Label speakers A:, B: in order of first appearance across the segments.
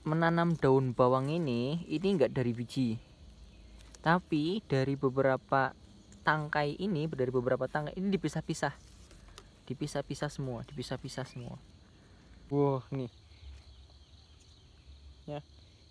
A: menanam daun bawang ini enggak dari biji, tapi dari beberapa tangkai ini, dipisah-pisah semua. Wah, nih ya,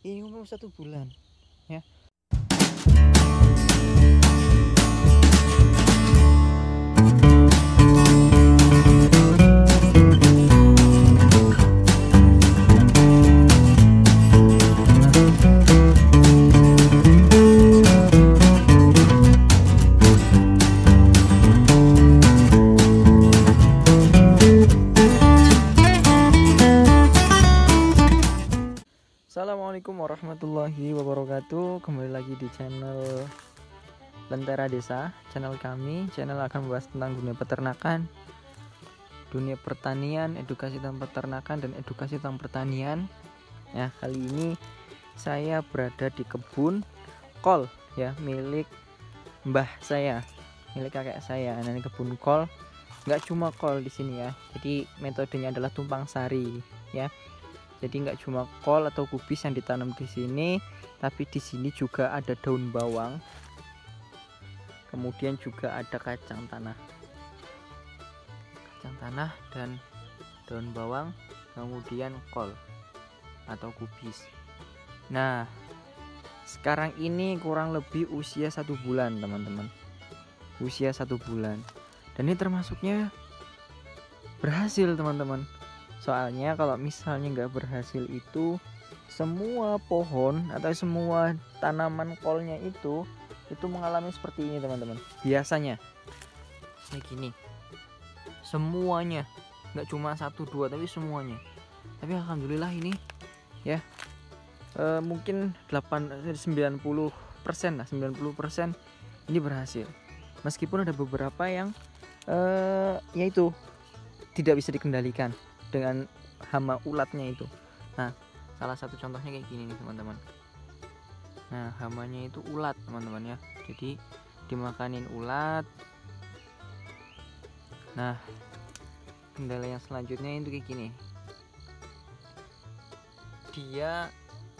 A: ini umur 1 bulan ya. Assalamualaikum warahmatullahi wabarakatuh. Kembali lagi di channel Lentera Desa. Channel kami akan membahas tentang dunia peternakan, dunia pertanian, edukasi tentang peternakan, dan edukasi tentang pertanian. Ya, kali ini saya berada di kebun kol ya, milik mbah saya, milik kakek saya. Nah, ini kebun kol, nggak cuma kol di sini ya. Jadi metodenya adalah tumpang sari ya. Jadi nggak cuma kol atau kubis yang ditanam di sini, tapi di sini juga ada daun bawang, kemudian juga ada kacang tanah dan daun bawang, kemudian kol atau kubis. Nah, sekarang ini kurang lebih usia 1 bulan teman-teman, usia 1 bulan, dan ini termasuknya berhasil teman-teman. Soalnya kalau misalnya nggak berhasil itu, semua pohon atau semua tanaman kolnya itu mengalami seperti ini teman-teman. Biasanya kayak gini, semuanya, nggak cuma 1-2 tapi semuanya. Tapi alhamdulillah ini ya, mungkin 90% lah, 90% ini berhasil. Meskipun ada beberapa yang yaitu tidak bisa dikendalikan dengan hama ulatnya itu. Nah, salah satu contohnya kayak gini nih teman-teman. Nah, hamanya itu ulat teman-teman ya, jadi dimakanin ulat. Nah, kendala yang selanjutnya itu kayak gini, dia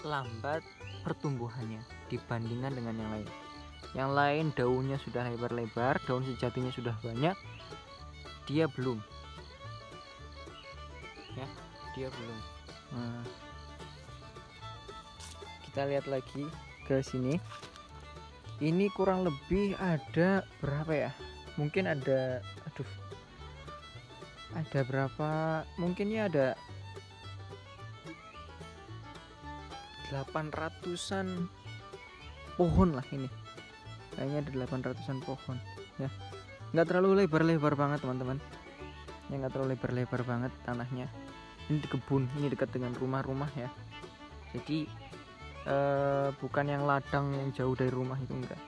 A: lambat pertumbuhannya dibandingkan dengan yang lain. Yang lain daunnya sudah lebar-lebar, daun sejatinya sudah banyak, dia belum ya, dia belum. Nah, kita lihat lagi ke sini. Ini kurang lebih ada berapa ya? Mungkin ada, ada berapa? Mungkin ya ada 800-an pohon lah ini. Kayaknya ada 800-an pohon ya. Nggak terlalu lebar-lebar banget teman-teman. Ya, nggak terlalu lebar-lebar banget tanahnya. Ini di kebun, ini dekat dengan rumah-rumah ya. Jadi bukan yang ladang yang jauh dari rumah itu, enggak.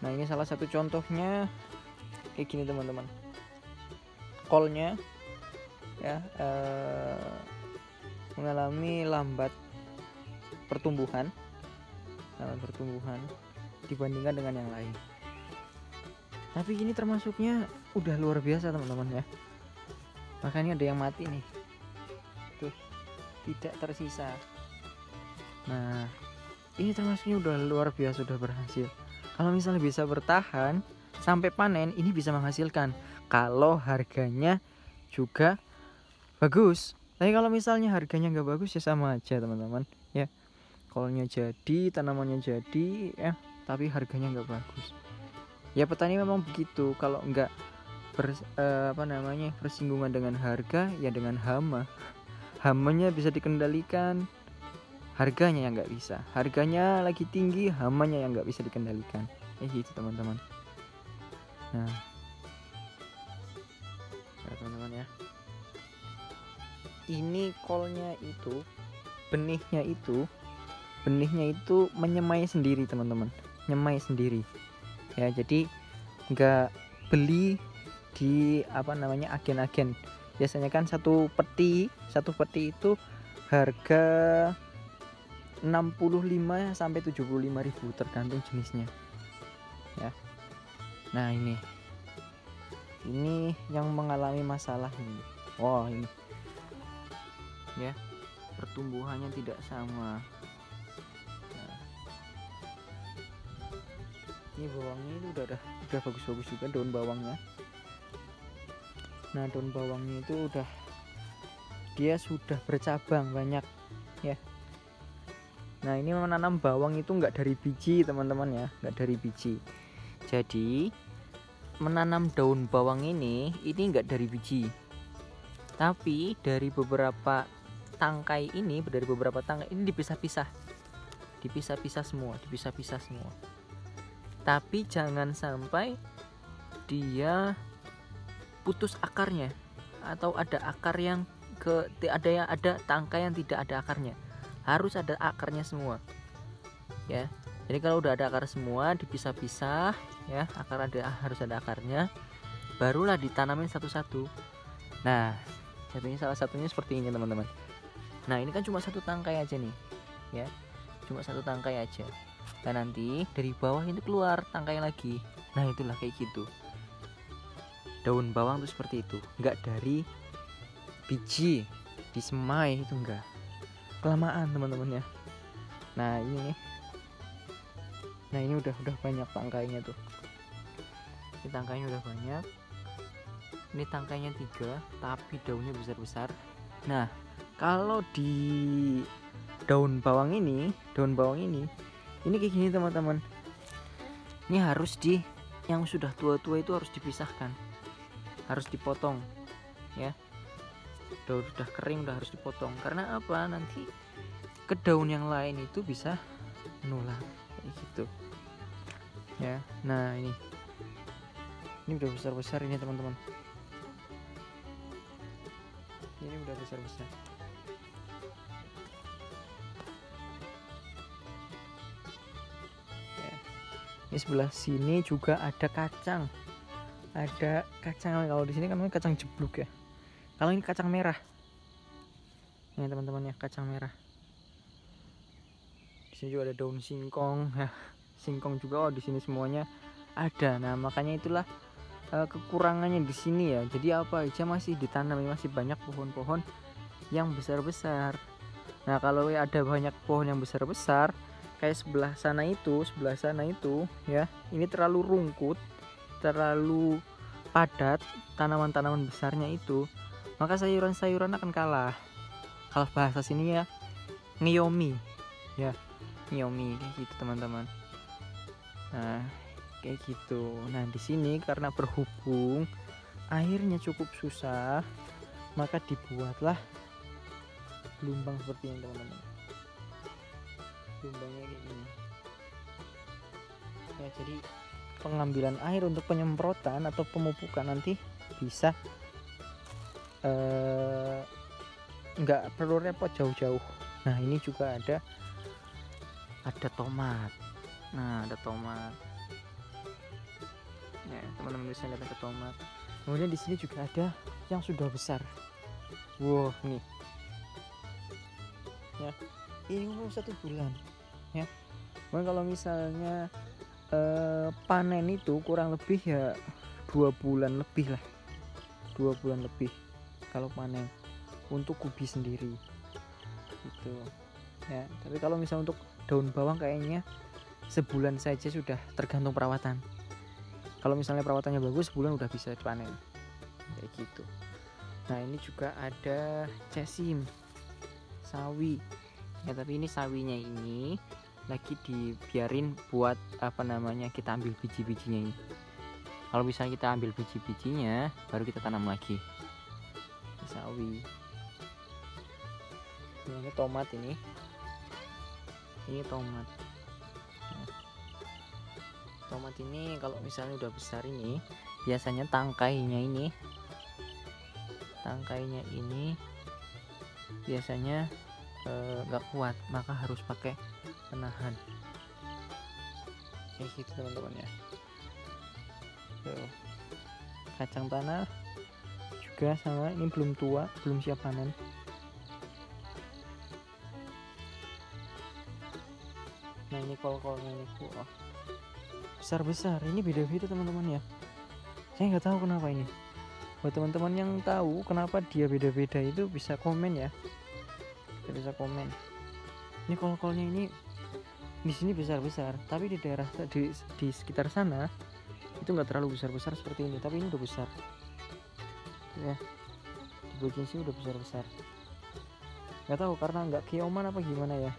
A: Nah, ini salah satu contohnya kayak gini teman-teman. Kolnya ya mengalami lambat pertumbuhan dibandingkan dengan yang lain. Tapi ini termasuknya udah luar biasa teman-teman ya. Makanya ada yang mati nih, tuh, tidak tersisa. Nah, ini termasuknya udah luar biasa, udah berhasil. Kalau misalnya bisa bertahan sampai panen, ini bisa menghasilkan kalau harganya juga bagus. Tapi kalau misalnya harganya nggak bagus ya sama aja teman-teman ya. Kolnya jadi, tanamannya jadi ya, tapi harganya nggak bagus. Ya, petani memang begitu. Kalau nggak bersinggungan dengan harga, ya dengan hamanya bisa dikendalikan, harganya yang nggak bisa. Harganya lagi tinggi, hamanya yang nggak bisa dikendalikan. Gitu teman-teman. Nah, teman-teman ya, ini kolnya itu, benihnya itu menyemai sendiri teman-teman, nyemai sendiri ya. Jadi nggak beli di agen-agen. Biasanya kan satu peti itu harga 65 sampai 75 ribu tergantung jenisnya ya. Nah, ini yang mengalami masalah ini. Ini ya, pertumbuhannya tidak sama. Nah, ini bawangnya itu udah bagus-bagus juga daun bawangnya. Nah, daun bawangnya itu dia sudah bercabang banyak ya. Nah, ini menanam bawang itu enggak dari biji teman-teman ya, enggak dari biji. Jadi menanam daun bawang ini enggak dari biji, tapi dari beberapa tangkai ini, dipisah-pisah semua. Tapi jangan sampai dia putus akarnya, atau ada akar yang ada tangkai yang tidak ada akarnya. Harus ada akarnya semua ya. Jadi kalau udah ada akar semua, dipisah-pisah ya, harus ada akarnya, barulah ditanamin satu-satu. Nah, salah satunya seperti ini teman-teman. Nah, ini kan cuma satu tangkai aja nih ya, cuma satu tangkai aja. Dan nanti dari bawah ini keluar tangkai lagi. Nah, itulah kayak gitu. Daun bawang tuh seperti itu, enggak dari biji disemai, itu enggak, kelamaan teman-teman ya. Nah, ini udah banyak tangkainya tuh. Ini tangkainya udah banyak. Ini tangkainya 3, tapi daunnya besar-besar. Nah, kalau di daun bawang ini kayak gini teman-teman. Ini harus yang sudah tua-tua itu harus dipisahkan, harus dipotong ya. Daun udah kering udah harus dipotong. Karena apa? Nanti ke daun yang lain itu bisa menular kayak gitu ya. Nah, ini udah besar-besar ini teman-teman. Ini udah besar-besar. Ya. Ini sebelah sini juga ada kacang. Kalau di sini kan namanya kacang jebluk ya. Kalau ini kacang merah. Ini teman-teman ya, kacang merah. Di sini juga ada daun singkong ya. Singkong juga di sini semuanya ada. Nah, makanya itulah kekurangannya di sini ya. Jadi apa aja masih ditanam, masih banyak pohon-pohon yang besar-besar. Nah, kalau ada banyak pohon yang besar-besar kayak sebelah sana itu ya, ini terlalu rungkut, terlalu padat tanaman-tanaman besarnya itu, maka sayuran-sayuran akan kalah. Kalau bahasa sini ya ngeyomi ya, ngeyomi kayak gitu teman-teman. Nah, kayak gitu. Nah, di sini karena berhubung airnya cukup susah, maka dibuatlah gelombang seperti ini teman-teman. Gelombangnya kayak gini ya, jadi pengambilan air untuk penyemprotan atau pemupukan nanti bisa nggak perlu repot jauh-jauh. Nah, ini juga ada tomat. Nah, ada tomat ya, teman-teman bisa lihat ada tomat. Kemudian di sini juga ada yang sudah besar. Wow, nih ya, ini umur 1 bulan ya. Cuman kalau misalnya panen itu kurang lebih ya 2 bulan lebih lah, 2 bulan lebih kalau panen untuk ubi sendiri gitu ya. Tapi kalau misalnya untuk daun bawang kayaknya sebulan saja sudah, tergantung perawatan. Kalau misalnya perawatannya bagus, sebulan udah bisa panen kayak gitu. Nah, ini juga ada cesim, sawi ya, tapi ini sawinya ini lagi dibiarin buat kita ambil biji-bijinya ini. Kalau misalnya kita ambil biji-bijinya baru kita tanam lagi. Ini sawi. Ini tomat ini tomat. Nah, tomat ini kalau misalnya udah besar ini biasanya tangkainya ini biasanya nggak kuat, maka harus pakai penahan kayak gitu teman-teman ya. Tuh, kacang tanah juga sama, ini belum tua, belum siap panen. Nah, ini kol-kolnya ini besar-besar, ini beda-beda teman-teman ya. Saya nggak tahu kenapa ini. Buat teman-teman yang tahu kenapa dia beda-beda itu bisa komen ya. Kita bisa komen. Ini kol-kolnya ini di sini besar-besar, tapi di daerah di sekitar sana itu nggak terlalu besar-besar seperti ini, tapi ini udah besar ya. Di bagian sini udah besar-besar. Nggak tahu karena nggak keoman apa gimana ya.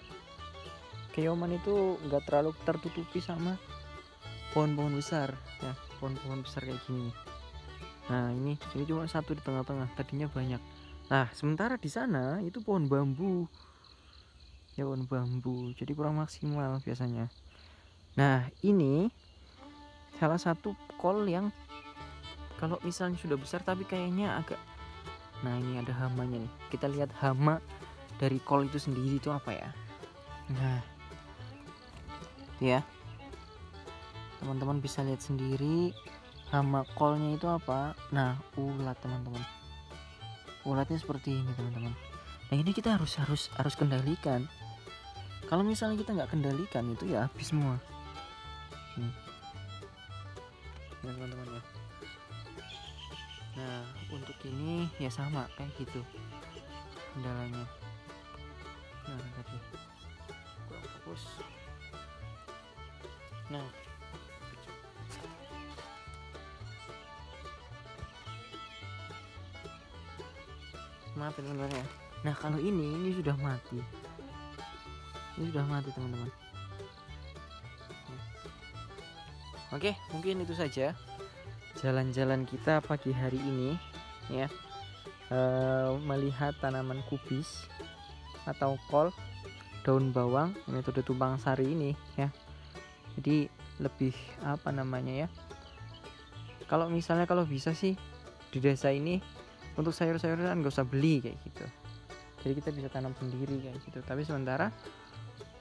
A: Keoman itu nggak terlalu tertutupi sama pohon-pohon besar ya, pohon-pohon besar kayak gini. Nah ini cuma satu di tengah-tengah, tadinya banyak. Nah sementara di sana itu pohon bambu ya, pohon bambu, jadi kurang maksimal biasanya. Nah ini salah satu kol yang kalau misalnya sudah besar tapi kayaknya agak, nah ini ada hamanya nih, kita lihat hama dari kol itu sendiri itu apa ya. Nah ya teman-teman bisa lihat sendiri hama kolnya itu apa. Nah ulat teman-teman, ulatnya seperti ini teman-teman. Nah ini kita harus kendalikan. Kalau misalnya kita nggak kendalikan itu ya habis semua. Ya teman-teman ya. Nah untuk ini ya sama kayak gitu kendalanya. Nah tadi kurang fokus. Nah maaf teman-teman ya. Nah kalau ini sudah mati. Ini sudah mati teman-teman. Oke, mungkin itu saja jalan-jalan kita pagi hari ini ya, melihat tanaman kubis atau kol daun bawang metode tumpang sari ini ya. Jadi lebih apa namanya ya, kalau misalnya kalau bisa sih di desa ini untuk sayur-sayuran nggak usah beli kayak gitu, jadi kita bisa tanam sendiri kayak gitu. Tapi sementara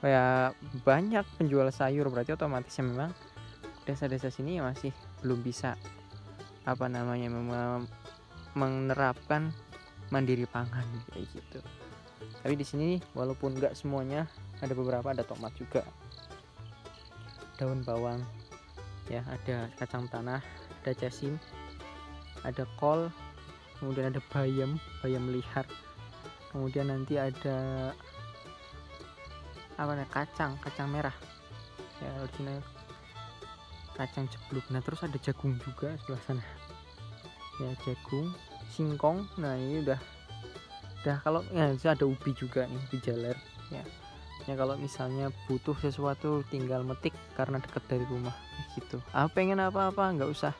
A: kayak banyak penjual sayur, berarti otomatisnya memang desa-desa sini ya masih belum bisa apa namanya menerapkan mandiri pangan kayak gitu. Tapi di sini walaupun nggak semuanya, ada beberapa, ada tomat juga, daun bawang ya, ada kacang tanah, ada jasim, ada kol, kemudian ada bayam liar, kemudian nanti ada apa nih, kacang merah ya, original kacang jebluk. Nah terus ada jagung juga sebelah sana ya, jagung, singkong. Nah ini udah kalau ya ada ubi juga nih, ubi jalar ya. Ya kalau misalnya butuh sesuatu tinggal metik karena dekat dari rumah gitu. Pengen apa-apa nggak usah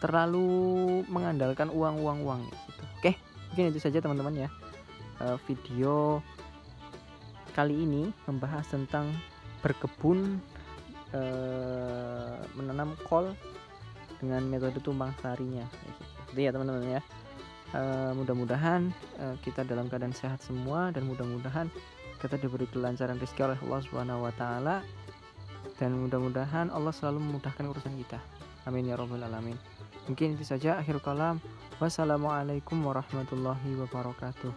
A: terlalu mengandalkan uang gitu. Oke, mungkin itu saja teman-teman ya. Video kali ini membahas tentang berkebun, menanam kol dengan metode tumpang sarinya gitu ya teman-teman ya. Mudah-mudahan kita dalam keadaan sehat semua, dan mudah-mudahan kita diberi kelancaran rezeki oleh Allah Subhanahu wa taala, dan mudah-mudahan Allah selalu memudahkan urusan kita. Amin ya rabbal alamin. Mungkin itu saja akhir kalam. Wassalamualaikum warahmatullahi wabarakatuh.